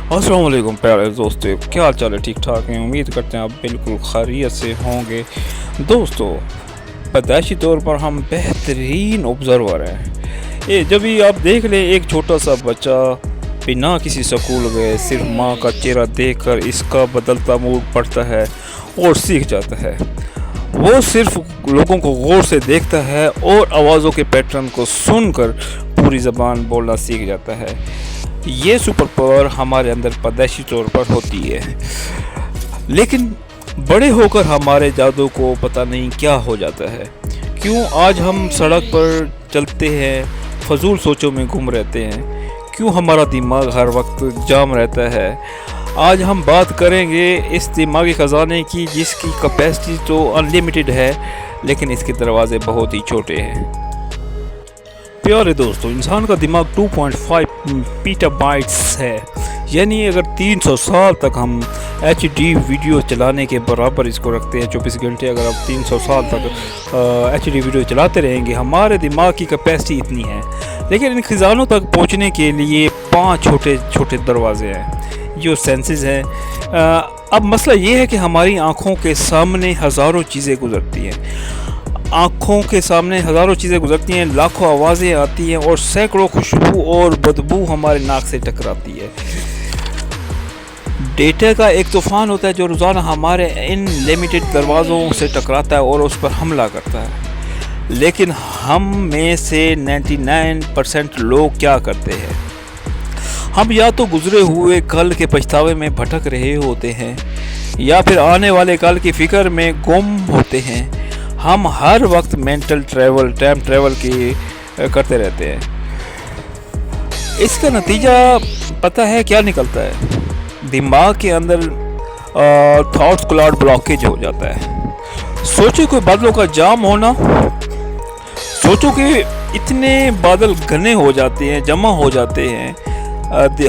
अस्सलाम वालेकुम प्यारे दोस्तों, क्या हाल चाल है? ठीक ठाक हैं? उम्मीद करते हैं आप बिल्कुल खैरियत से होंगे। दोस्तों, पैदाइशी तौर पर हम बेहतरीन ऑब्ज़र्वर हैं। ये जब भी आप देख लें, एक छोटा सा बच्चा बिना किसी स्कूल गए सिर्फ माँ का चेहरा देखकर इसका बदलता मूड पड़ता है और सीख जाता है। वो सिर्फ लोगों को गौर से देखता है और आवाज़ों के पैटर्न को सुनकर पूरी ज़बान बोलना सीख जाता है। ये सुपर पावर हमारे अंदर पैदाइशी तौर पर होती है, लेकिन बड़े होकर हमारे जादू को पता नहीं क्या हो जाता है। क्यों आज हम सड़क पर चलते हैं, फजूल सोचों में गुम रहते हैं? क्यों हमारा दिमाग हर वक्त जाम रहता है? आज हम बात करेंगे इस दिमागी ख़जाने की, जिसकी कैपेसिटी तो अनलिमिटेड है, लेकिन इसके दरवाजे बहुत ही छोटे हैं। प्यारे दोस्तों, इंसान का दिमाग 2.5 पीटाबाइट्स है, यानी अगर 300 साल तक हम HD वीडियो चलाने के बराबर इसको रखते हैं। 24 घंटे अगर आप 300 साल तक HD वीडियो चलाते रहेंगे, हमारे दिमाग की कैपेसिटी इतनी है। लेकिन इन खजानों तक पहुंचने के लिए 5 छोटे छोटे दरवाजे हैं, जो सेंसेस हैं। अब मसला ये है कि हमारी आँखों के सामने हज़ारों चीज़ें गुजरती हैं, लाखों आवाज़ें आती हैं और सैकड़ों खुशबू और बदबू हमारे नाक से टकराती है। डेटा का एक तूफ़ान होता है जो रोज़ाना हमारे इन लिमिटेड दरवाज़ों से टकराता है और उस पर हमला करता है। लेकिन हम में से 99% लोग क्या करते हैं? हम या तो गुजरे हुए कल के पछतावे में भटक रहे होते हैं, या फिर आने वाले कल की फ़िक्र में गुम होते हैं। हम हर वक्त मेंटल ट्रैवल, टाइम ट्रैवल करते रहते हैं। इसका नतीजा पता है क्या निकलता है? दिमाग के अंदर थॉट्स क्लाउड ब्लॉकेज हो जाता है। सोचो कोई बादलों का जाम होना, सोचो कि इतने बादल घने हो जाते हैं, जमा हो जाते हैं,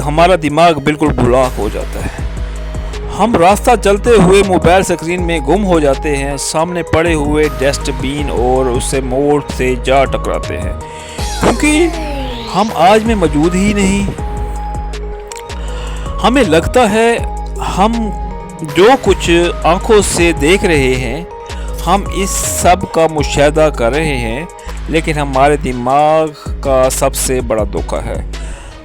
हमारा दिमाग बिल्कुल ब्लॉक हो जाता है। हम रास्ता चलते हुए मोबाइल स्क्रीन में गुम हो जाते हैं, सामने पड़े हुए डस्टबिन और उससे मोड़ से जा टकराते हैं, क्योंकि हम आज में मौजूद ही नहीं। हमें लगता है हम जो कुछ आंखों से देख रहे हैं, हम इस सब का मुशाहिदा कर रहे हैं, लेकिन हमारे दिमाग का सबसे बड़ा धोखा है।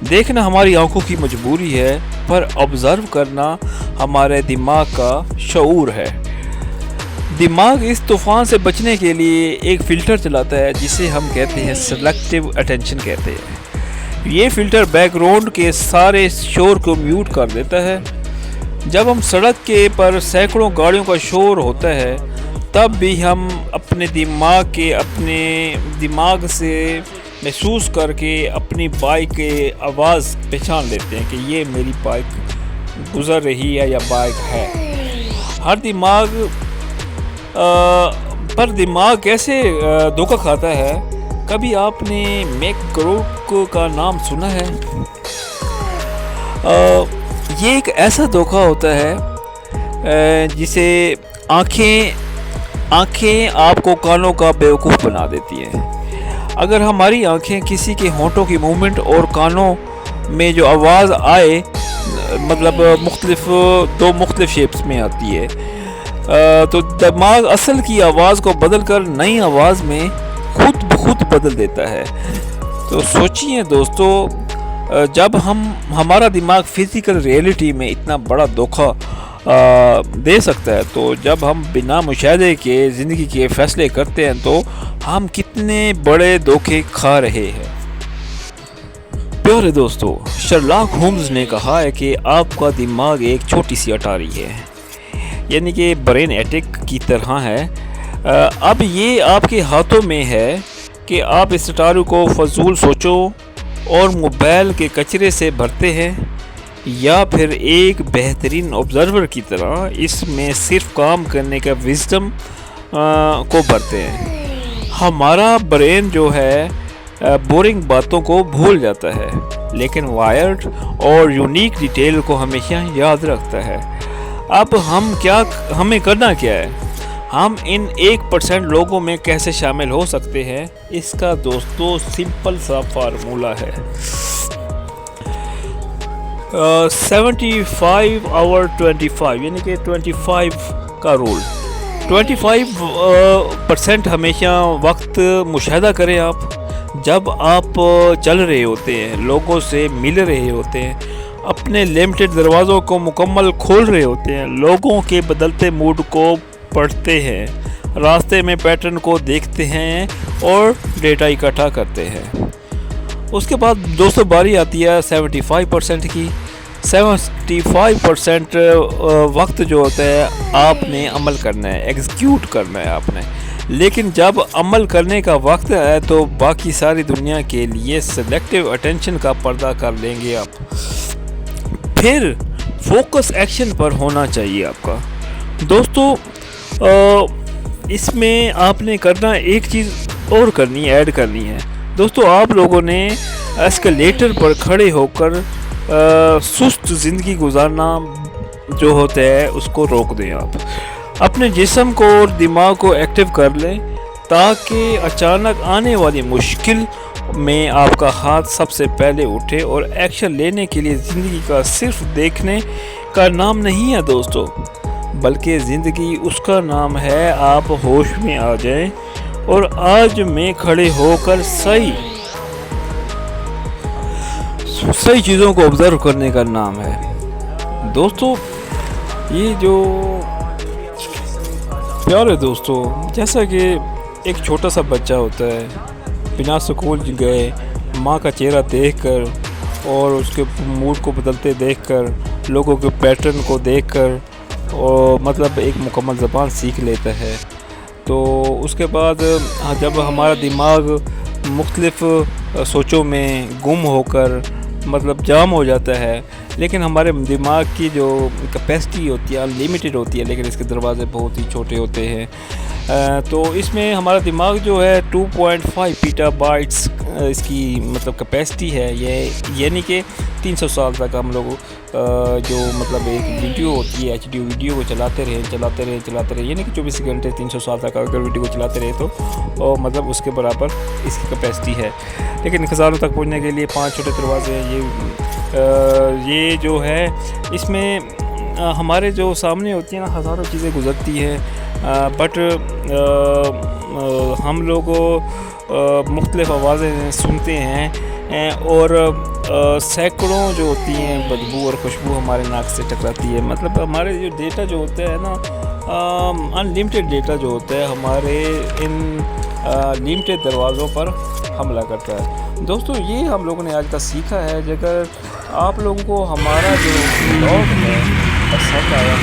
देखना हमारी आंखों की मजबूरी है, पर ऑब्ज़र्व करना हमारे दिमाग का शऊर है। दिमाग इस तूफ़ान से बचने के लिए एक फ़िल्टर चलाता है, जिसे हम कहते हैं सेलेक्टिव अटेंशन कहते हैं। ये फ़िल्टर बैकग्राउंड के सारे शोर को म्यूट कर देता है। जब हम सड़क के पर सैकड़ों गाड़ियों का शोर होता है, तब भी हम अपने दिमाग से महसूस करके अपनी बाइक के आवाज़ पहचान लेते हैं कि ये मेरी बाइक गुज़र रही है या बाइक है। हर दिमाग कैसे धोखा खाता है? कभी आपने मैकग्रोक का नाम सुना है? ये एक ऐसा धोखा होता है जिसे आँखें आपको कानों का बेवकूफ़ बना देती हैं। अगर हमारी आँखें किसी के होंठों की मूवमेंट और कानों में जो आवाज़ आए, मतलब दो मुख्तलिफ शेप्स में आती है, तो दिमाग असल की आवाज़ को बदलकर नई आवाज़ में खुद ब खुद बदल देता है। तो सोचिए दोस्तों, जब हमारा दिमाग फिज़िकल रियलिटी में इतना बड़ा धोखा दे सकता है, तो जब हम बिना मुशाहदे के ज़िंदगी के फ़ैसले करते हैं, तो हम कितने बड़े धोखे खा रहे हैं। प्यारे दोस्तों, शर्लॉक होम्स ने कहा है कि आपका दिमाग एक छोटी सी अटारी है, यानी कि ब्रेन एटिक की तरह है। अब ये आपके हाथों में है कि आप इस अटारी को फजूल सोचों और मोबाइल के कचरे से भरते हैं, या फिर एक बेहतरीन ऑब्ज़र्वर की तरह इसमें सिर्फ काम करने का विज़डम को भरते हैं। हमारा ब्रेन जो है बोरिंग बातों को भूल जाता है, लेकिन वायर्ड और यूनिक डिटेल को हमेशा याद रखता है। अब हमें करना क्या है? हम इन 1% लोगों में कैसे शामिल हो सकते हैं? इसका दोस्तों सिंपल सा फार्मूला है। 75/25 یعنی کہ 25 کا رول. 25% ہمیشہ وقت مشاہدہ کریں آپ. جب آپ چل رہے ہوتے ہیں، لوگوں سے مل رہے ہوتے ہیں، اپنے لمیٹڈ دروازوں کو مکمل کھول رہے ہوتے ہیں، لوگوں کے بدلتے موڈ کو پڑھتے ہیں، راستے میں پیٹرن کو دیکھتے ہیں اور ڈیٹا اکٹھا کرتے ہیں. اس کے بعد دوستو باری آتی ہے 75% کی. 75% وقت جو ہوتا ہے آپ نے عمل کرنا ہے، ایگزیکیوٹ کرنا ہے آپ نے. لیکن جب عمل کرنے کا وقت ہے تو باقی ساری دنیا کے لیے سلیکٹیو اٹینشن کا پردہ کر لیں گے آپ. پھر فوکس ایکشن پر ہونا چاہیے آپ کا. دوستو اس میں آپ نے کرنا ایک چیز اور کرنی ہے، ایڈ کرنی ہے. دوستو آپ لوگوں نے ایسکلیٹر پر کھڑے ہو کر سست زندگی گزارنا جو ہوتا ہے اس کو روک دیں. آپ اپنے جسم کو اور دماغ کو ایکٹیو کر لیں تاکہ اچانک آنے والی مشکل میں آپ کا ہاتھ سب سے پہلے اٹھے. اور ایکشن لینے کے لیے زندگی کا صرف دیکھنے کا نام نہیں ہے دوستو، بلکہ زندگی اس کا نام ہے آپ ہوش میں آ جائیں اور آج میں کھڑے ہو کر صحیح چیزوں کو آبزرو کرنے کا نام ہے. دوستو یہ جو پیارے دوستو، جیسا کہ ایک چھوٹا سا بچہ ہوتا ہے، بنا سکول گئے ماں کا چہرہ دیکھ کر اور اس کے موڈ کو بدلتے دیکھ کر، لوگوں کے پیٹرن کو دیکھ کر اور مطلب ایک مکمل زبان سیکھ لیتا ہے. تو اس کے بعد جب ہمارا دماغ مختلف سوچوں میں گم ہو کر مطلب جام ہو جاتا ہے، لیکن ہمارے دماغ کی جو کیپیسٹی ہوتی ہے انلیمیٹڈ ہوتی ہے، لیکن اس کے دروازے بہت ہی چھوٹے ہوتے ہیں. تو اس میں ہمارا دماغ جو ہے 2.5 پیٹا بائٹس اس کی مطلب کیپیسٹی ہے. یہ یعنی کہ 300 سال تک ہم لوگ جو مطلب ایک ویڈیو ہوتی ہے HD ویڈیو کو چلاتے رہے یعنی کہ 24 گھنٹے 300 سال تک اگر ویڈیو کو چلاتے رہے تو مطلب اس کے برابر اس کی کیپیسٹی ہے. لیکن خزانوں تک پہنچنے کے لیے 5 چھوٹے دروازے ہیں. یہ جو ہے اس میں ہمارے جو سامنے ہوتی ہیں نا ہزاروں چیزیں گزرتی ہیں، بٹ ہم لوگ مختلف آوازیں سنتے ہیں اور سینکڑوں جو ہوتی ہیں بدبو اور خوشبو ہمارے ناک سے ٹکراتی ہے. مطلب ہمارے جو ڈیٹا جو ہوتا ہے نا انلمیٹڈ ڈیٹا جو ہوتا ہے ہمارے ان لمیٹڈ دروازوں پر حملہ کرتا ہے. دوستو یہ ہم لوگوں نے آج تک سیکھا ہے. اگر آپ لوگوں کو ہمارا جو بلاگ ہے پسند آیا ہو